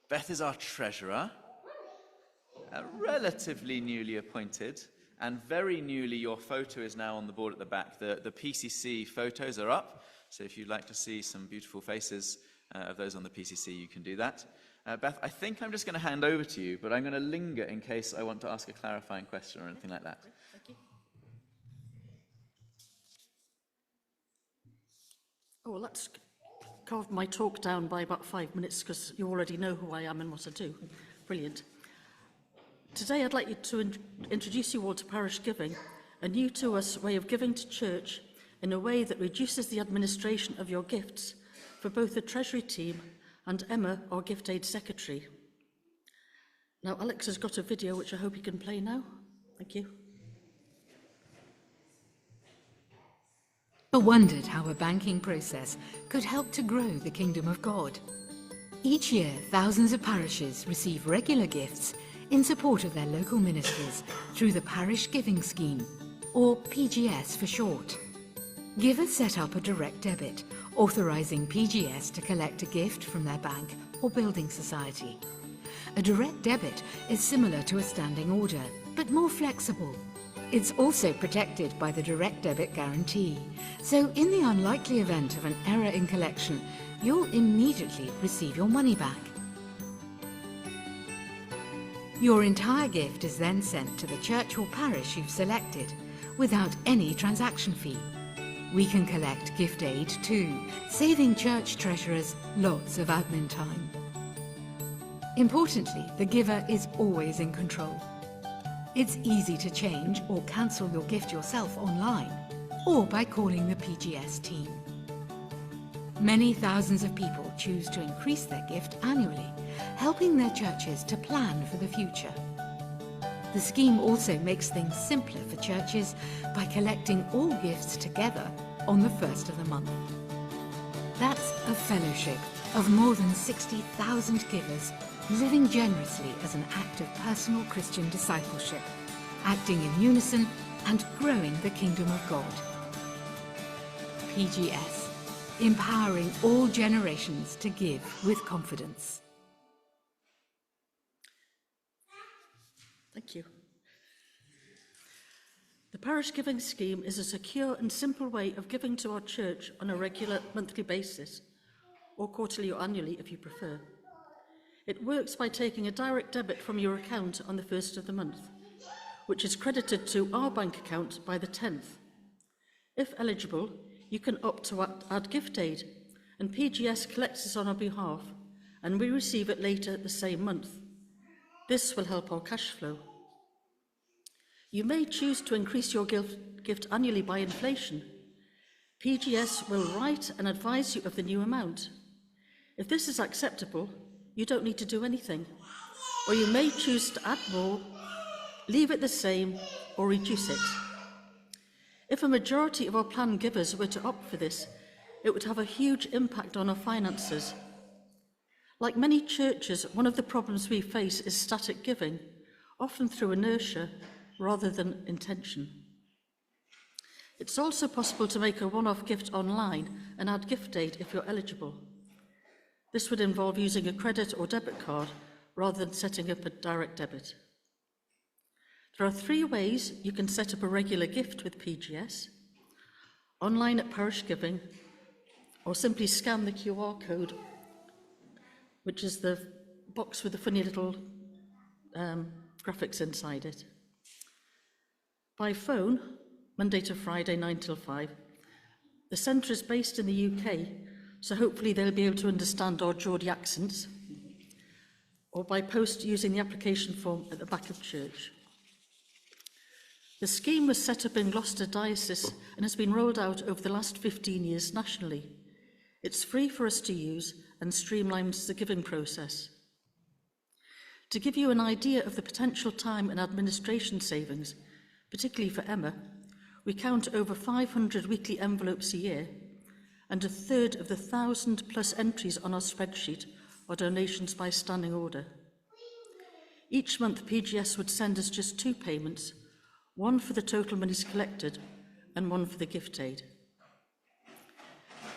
Beth is our treasurer, relatively newly appointed, and very newly your photo is now on the board at the back. The PCC photos are up, so if you'd like to see some beautiful faces of those on the PCC, you can do that. Beth, I think I'm just going to hand over to you, but I'm going to linger in case I want to ask a clarifying question or anything like that. Thank you. Oh, well, let's carve my talk down by about 5 minutes because you already know who I am and what I do. Brilliant. Today I'd like you to introduce you all to Parish Giving, a new to us way of giving to church in a way that reduces the administration of your gifts for both the Treasury team and Emma, our Gift Aid Secretary. Now, Alex has got a video which I hope he can play now. Thank you. I wondered how a banking process could help to grow the kingdom of God. Each year, thousands of parishes receive regular gifts in support of their local ministries through the Parish Giving Scheme, or PGS for short. Givers set up a direct debit, authorising PGS to collect a gift from their bank or building society. A direct debit is similar to a standing order, but more flexible. It's also protected by the direct debit guarantee, so in the unlikely event of an error in collection, you'll immediately receive your money back. Your entire gift is then sent to the church or parish you've selected, without any transaction fee. We can collect gift aid too, saving church treasurers lots of admin time. Importantly, the giver is always in control. It's easy to change or cancel your gift yourself online, or by calling the PGS team. Many thousands of people choose to increase their gift annually, helping their churches to plan for the future. The scheme also makes things simpler for churches by collecting all gifts together on the first of the month. That's a fellowship of more than 60,000 givers living generously as an act of personal Christian discipleship, acting in unison and growing the kingdom of God. PGS, empowering all generations to give with confidence. Thank you. The Parish Giving Scheme is a secure and simple way of giving to our church on a regular monthly basis, or quarterly or annually if you prefer. It works by taking a direct debit from your account on the first of the month, which is credited to our bank account by the 10th. If eligible, you can opt to add gift aid, and PGS collects this on our behalf, and we receive it later the same month. This will help our cash flow. You may choose to increase your gift annually by inflation. PGS will write and advise you of the new amount. If this is acceptable, you don't need to do anything, or you may choose to add more, leave it the same, or reduce it. If a majority of our planned givers were to opt for this, it would have a huge impact on our finances. Like many churches, one of the problems we face is static giving, often through inertia rather than intention. It's also possible to make a one-off gift online and add gift aid if you're eligible. This would involve using a credit or debit card rather than setting up a direct debit. There are 3 ways you can set up a regular gift with PGS: online at Parish Giving, or simply scan the QR code, which is the box with the funny little graphics inside it. By phone, Monday to Friday, 9 till 5. The centre is based in the UK, so hopefully they'll be able to understand our Geordie accents, or by post using the application form at the back of church. The scheme was set up in Gloucester Diocese and has been rolled out over the last 15 years nationally. It's free for us to use and streamlines the giving process. To give you an idea of the potential time and administration savings, particularly for Emma, we count over 500 weekly envelopes a year, and a third of the 1,000+ entries on our spreadsheet are donations by standing order. Each month, PGS would send us just 2 payments, one for the total monies collected and one for the gift aid.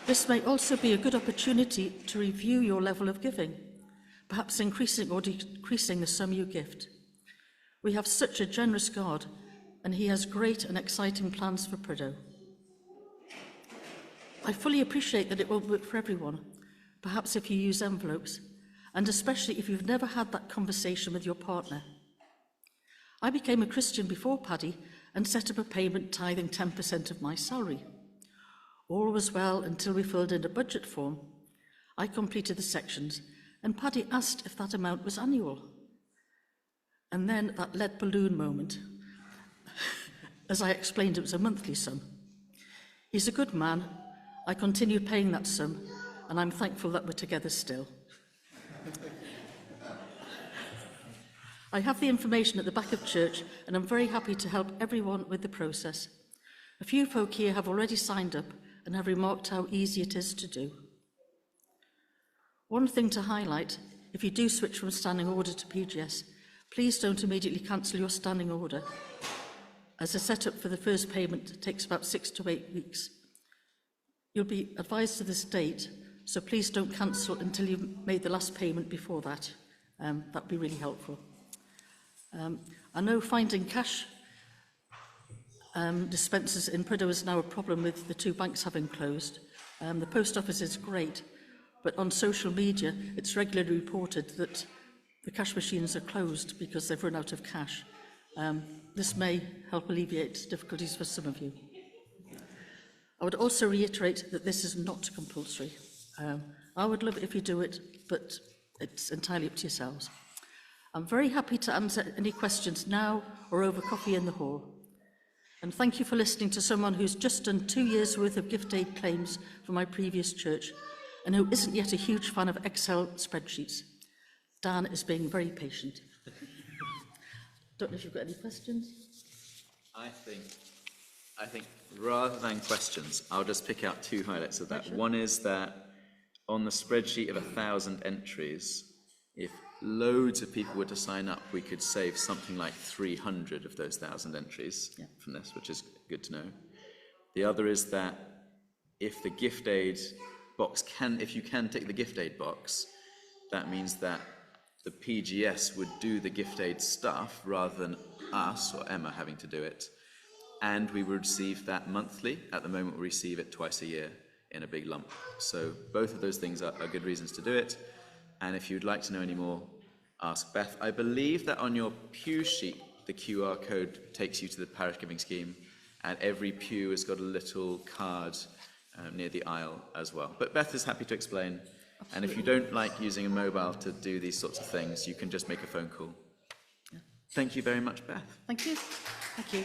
This may also be a good opportunity to review your level of giving perhaps increasing or decreasing the sum you gift. We have such a generous God, and he has great and exciting plans for Prideaux. I fully appreciate that it won't work for everyone, perhaps if you use envelopes, and especially if you've never had that conversation with your partner. I became a Christian before Paddy and set up a payment tithing 10% of my salary. All was well until we filled in a budget form. I completed the sections, and Paddy asked if that amount was annual. And then that lead balloon moment. As I explained, it was a monthly sum. He's a good man. I continue paying that sum, and I'm thankful that we're together still. I have the information at the back of church, and I'm very happy to help everyone with the process. A few folk here have already signed up and have remarked how easy it is to do. One thing to highlight, if you do switch from standing order to PGS, please don't immediately cancel your standing order, as the setup for the first payment takes about 6 to 8 weeks. You'll be advised of this date, so please don't cancel until you've made the last payment before that. That would be really helpful. I know finding cash dispensers in Prideaux is now a problem with the 2 banks having closed. The post office is great, but on social media it's regularly reported that the cash machines are closed because they've run out of cash. This may help alleviate difficulties for some of you. I would also reiterate that this is not compulsory. I would love it if you do it, but it's entirely up to yourselves. I'm very happy to answer any questions now or over coffee in the hall. And thank you for listening to someone who's just done 2 years' worth of gift aid claims for my previous church and who isn't yet a huge fan of Excel spreadsheets. Dan is being very patient. Don't know if you've got any questions? I think rather than questions, I'll just pick out 2 highlights of that. Sure. One is that on the spreadsheet of 1,000 entries, if loads of people were to sign up, we could save something like 300 of those 1,000 entries from this, which is good to know. The other is that if the gift aid box if you can tick the gift aid box, that means that the PGS would do the gift aid stuff rather than us or Emma having to do it. And we would receive that monthly. At the moment, we receive it twice a year in a big lump. So both of those things are good reasons to do it. And if you'd like to know any more, ask Beth. I believe that on your pew sheet, the QR code takes you to the Parish Giving Scheme, and every pew has got a little card near the aisle as well. But Beth is happy to explain. Absolutely. And if you don't like using a mobile to do these sorts of things, you can just make a phone call. Yeah. Thank you very much, Beth. Thank you. Thank you.